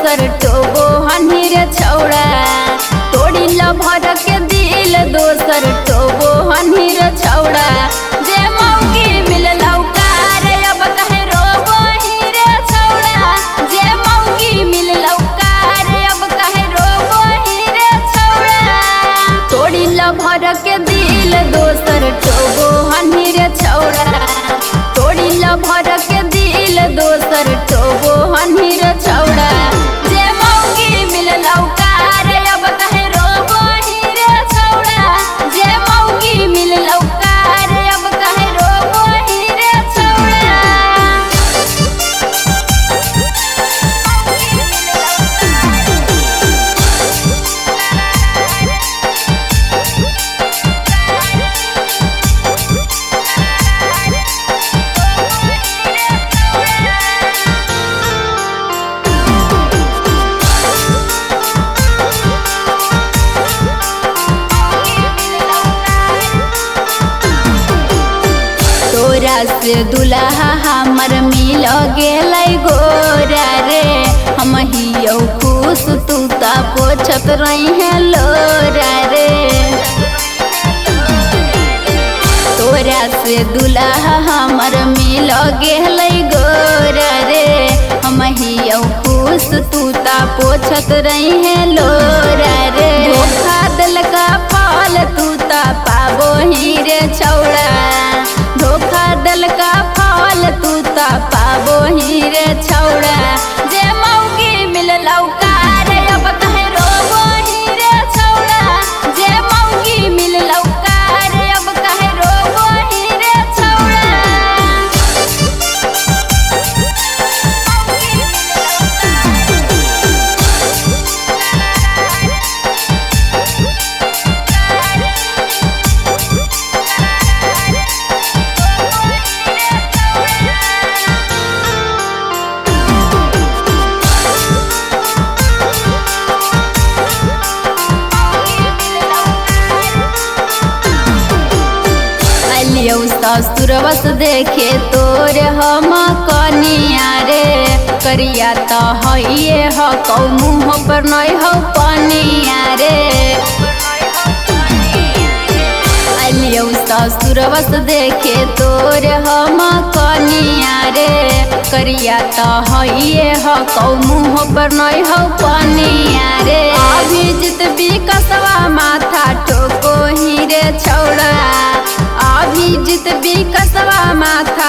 दोसर टोबो हनी रे छौड़ा तोड़ी ल भर के दिल दोसर टोबो हनी रे छौड़ा जे मौकी मिललौ कार अब कहे रोबो ही रे छौड़ा जे मौकी मिललौ कार अब कहे रोबो ही रे छौड़ा तोड़ी ल भर के दिल दोसर टोबो हनी रे छौड़ा तोड़ी ल भर के दिल दोसर टोबो हनी रे छौड़ा जे मौकी मिललौ कार अब कहे रोबो ही रे छौड़ा जे मौकी मिललौ कार अब कहे रोबो ही रे छौड़ा तोरा से दुल्हा हमर मिल गेलै गोरा रे हम हियौ खुश तू ता पोछत रही है लोरा रे तोरा से दुल्हा हमर मिल गेलै गोरा रे हम हियौ खुश तू ता पोछत रही है लोरा रे धोखा देलका फल तू ता पाबो ही रे छौड़ा धोखा देलका फल तू ता पाबो ही रे छौड़ा जे मौकी मिललौ कार अब कहे रोबो ही रे छौड़ा जे मौकी मिललौ कार अब कहे रोबो ही रे छौड़ा ससुरवस देखे तोर हम कनिया रे करिया तो हइए ह कौ मुँह पर नहीं हो पनिया रे अलियौ ससुरवस देखे तोर हम कनिया रे करिया तो हइए ह कौ मुँह पर नहीं हो पनिया रे अभिजित विकसवा माथा ठोको ही रे छौड़ा अभिजित विकसवा माथा